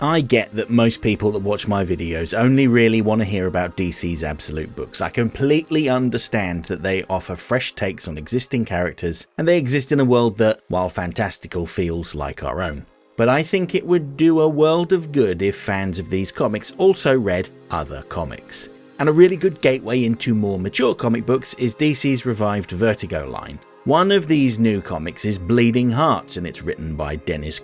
I get that most people that watch my videos only really want to hear about DC's Absolute books. I completely understand that they offer fresh takes on existing characters, and they exist in a world that, while fantastical, feels like our own. But I think it would do a world of good if fans of these comics also read other comics. And a really good gateway into more mature comic books is DC's revived Vertigo line. One of these new comics is Bleeding Hearts, and it's written by Deniz,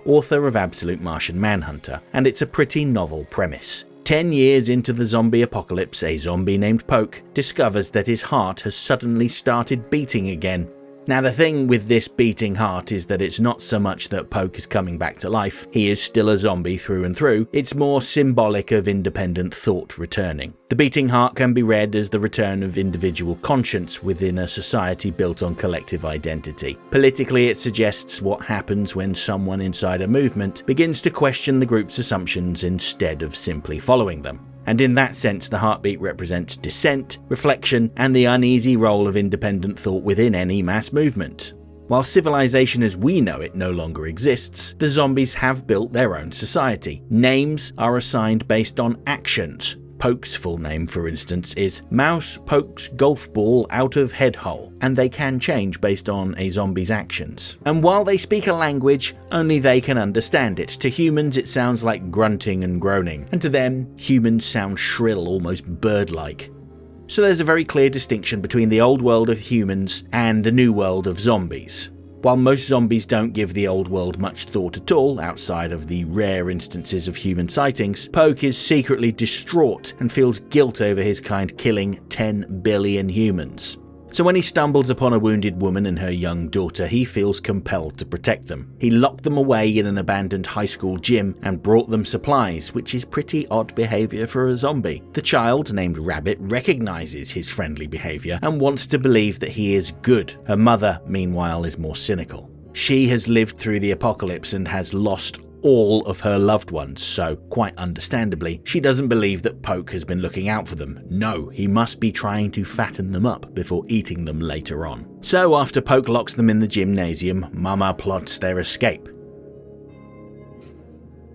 author of Absolute Martian Manhunter, and it's a pretty novel premise. 10 years into the zombie apocalypse, a zombie named Poke discovers that his heart has suddenly started beating again. Now the thing with this beating heart is that it's not so much that Poke is coming back to life, he is still a zombie through and through, it's more symbolic of independent thought returning. The beating heart can be read as the return of individual conscience within a society built on collective identity. Politically, it suggests what happens when someone inside a movement begins to question the group's assumptions instead of simply following them. And in that sense, the heartbeat represents dissent, reflection, and the uneasy role of independent thought within any mass movement. While civilization as we know it no longer exists, the zombies have built their own society. Names are assigned based on actions. Poke's full name, for instance, is Mouse Pokes Golf Ball Out of Head Hole, and they can change based on a zombie's actions. And while they speak a language, only they can understand it. To humans it sounds like grunting and groaning, and to them, humans sound shrill, almost bird-like. So there's a very clear distinction between the old world of humans and the new world of zombies. While most zombies don't give the old world much thought at all, outside of the rare instances of human sightings, Poke is secretly distraught and feels guilt over his kind killing 10 billion humans. So when he stumbles upon a wounded woman and her young daughter, he feels compelled to protect them. He locked them away in an abandoned high school gym and brought them supplies, which is pretty odd behaviour for a zombie. The child, named Rabbit, recognises his friendly behaviour and wants to believe that he is good. Her mother, meanwhile, is more cynical. She has lived through the apocalypse and has lost all of her loved ones, so quite understandably, she doesn't believe that Poke has been looking out for them. No, he must be trying to fatten them up before eating them later on. So after Poke locks them in the gymnasium, Mama plots their escape.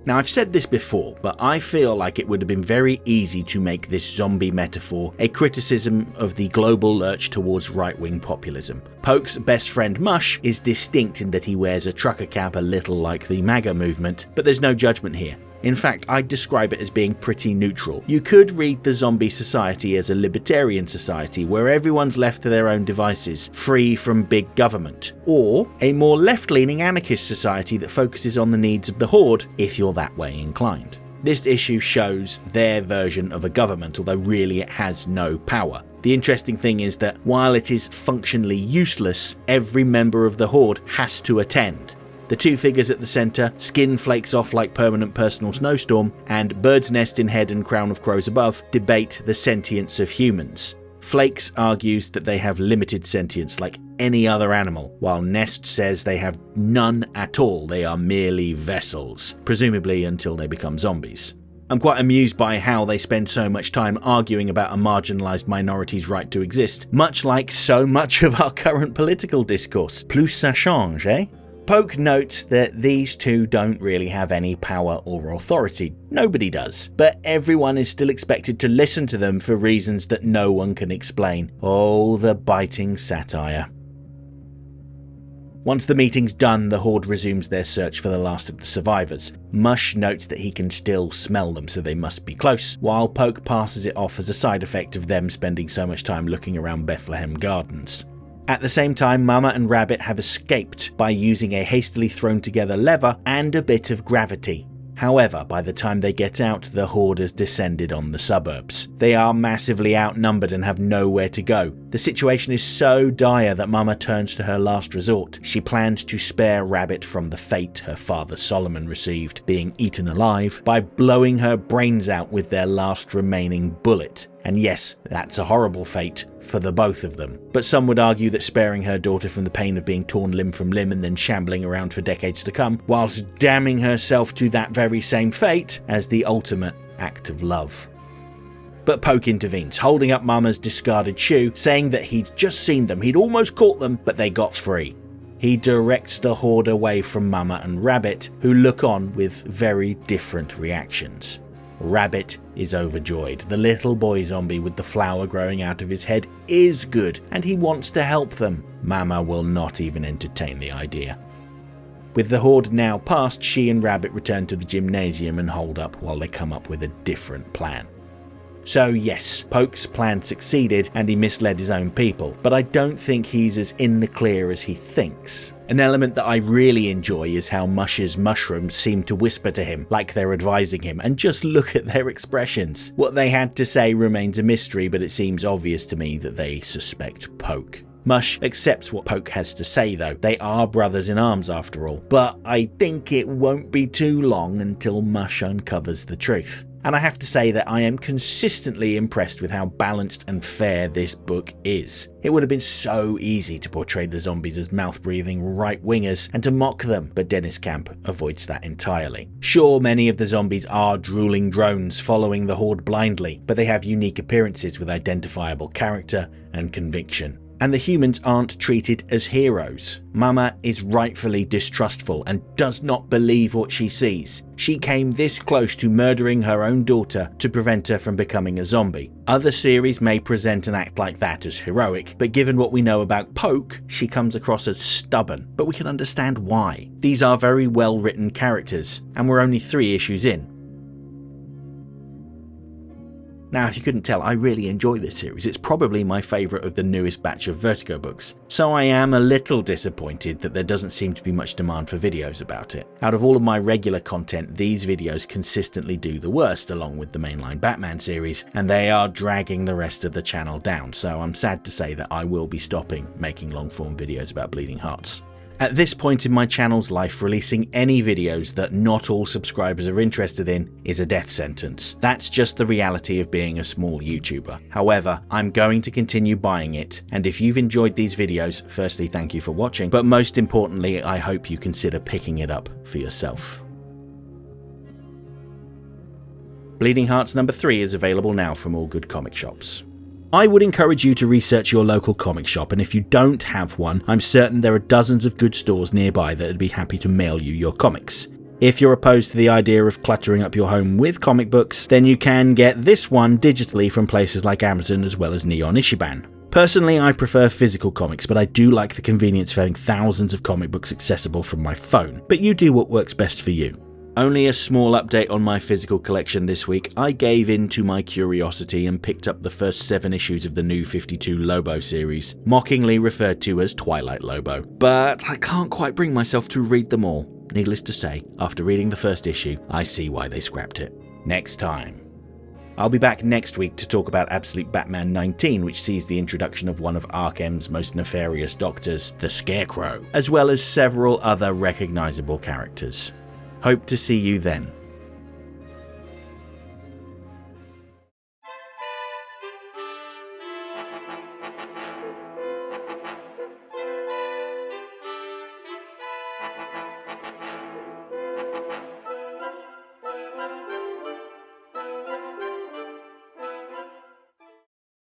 Now I've said this before, but I feel like it would have been very easy to make this zombie metaphor a criticism of the global lurch towards right-wing populism. Poke's best friend Mush is distinct in that he wears a trucker cap a little like the MAGA movement, but there's no judgment here. In fact, I'd describe it as being pretty neutral. You could read the zombie society as a libertarian society where everyone's left to their own devices, free from big government. Or a more left-leaning anarchist society that focuses on the needs of the Horde, if you're that way inclined. This issue shows their version of a government, although really it has no power. The interesting thing is that while it is functionally useless, every member of the Horde has to attend. The two figures at the centre, skin flakes off like permanent personal snowstorm, and bird's nest in head and crown of crows above, debate the sentience of humans. Flakes argues that they have limited sentience like any other animal, while Nest says they have none at all, they are merely vessels, presumably until they become zombies. I'm quite amused by how they spend so much time arguing about a marginalised minority's right to exist, much like so much of our current political discourse. Plus ça change, eh? Poke notes that these two don't really have any power or authority. Nobody does. But everyone is still expected to listen to them for reasons that no one can explain. Oh, the biting satire. Once the meeting's done, the Horde resumes their search for the last of the survivors. Mush notes that he can still smell them, so they must be close, while Poke passes it off as a side effect of them spending so much time looking around Bethlehem Gardens. At the same time, Mama and Rabbit have escaped by using a hastily thrown together lever and a bit of gravity. However, by the time they get out, the Horde has descended on the suburbs. They are massively outnumbered and have nowhere to go. The situation is so dire that Mama turns to her last resort. She plans to spare Rabbit from the fate her father Solomon received, being eaten alive, by blowing her brains out with their last remaining bullet. And yes, that's a horrible fate for the both of them. But some would argue that sparing her daughter from the pain of being torn limb from limb and then shambling around for decades to come, whilst damning herself to that very same fate, as the ultimate act of love. But Poke intervenes, holding up Mama's discarded shoe, saying that he'd just seen them, he'd almost caught them, but they got free. He directs the Horde away from Mama and Rabbit, who look on with very different reactions. Rabbit is overjoyed. The little boy zombie with the flower growing out of his head is good, and he wants to help them. Mama will not even entertain the idea. With the Horde now past, she and Rabbit return to the gymnasium and hold up while they come up with a different plan. So yes, Poke's plan succeeded and he misled his own people, but I don't think he's as in the clear as he thinks. An element that I really enjoy is how Mush's mushrooms seem to whisper to him like they're advising him, and just look at their expressions. What they had to say remains a mystery, but it seems obvious to me that they suspect Poke. Mush accepts what Poke has to say though. They are brothers in arms after all, but I think it won't be too long until Mush uncovers the truth. And I have to say that I am consistently impressed with how balanced and fair this book is. It would have been so easy to portray the zombies as mouth-breathing right-wingers and to mock them, but Deniz Camp avoids that entirely. Sure, many of the zombies are drooling drones following the Horde blindly, but they have unique appearances with identifiable character and conviction. And the humans aren't treated as heroes. Mama is rightfully distrustful and does not believe what she sees. She came this close to murdering her own daughter to prevent her from becoming a zombie. Other series may present an act like that as heroic, but given what we know about Poke, she comes across as stubborn, but we can understand why. These are very well written characters, and we're only 3 issues in. Now, if you couldn't tell, I really enjoy this series. It's probably my favourite of the newest batch of Vertigo books, so I am a little disappointed that there doesn't seem to be much demand for videos about it. Out of all of my regular content, these videos consistently do the worst, along with the mainline Batman series, and they are dragging the rest of the channel down, so I'm sad to say that I will be stopping making long-form videos about Bleeding Hearts. At this point in my channel's life, releasing any videos that not all subscribers are interested in is a death sentence. That's just the reality of being a small YouTuber. However, I'm going to continue buying it, and if you've enjoyed these videos, firstly thank you for watching, but most importantly I hope you consider picking it up for yourself. Bleeding Hearts number 3 is available now from all good comic shops. I would encourage you to research your local comic shop, and if you don't have one, I'm certain there are dozens of good stores nearby that would be happy to mail you your comics. If you're opposed to the idea of cluttering up your home with comic books, then you can get this one digitally from places like Amazon as well as Neon Ishiban. Personally, I prefer physical comics, but I do like the convenience of having thousands of comic books accessible from my phone, but you do what works best for you. Only a small update on my physical collection this week. I gave in to my curiosity and picked up the first 7 issues of the new 52 Lobo series, mockingly referred to as Twilight Lobo. But I can't quite bring myself to read them all. Needless to say, after reading the first issue, I see why they scrapped it. Next time. I'll be back next week to talk about Absolute Batman 19, which sees the introduction of one of Arkham's most nefarious doctors, the Scarecrow, as well as several other recognisable characters. Hope to see you then.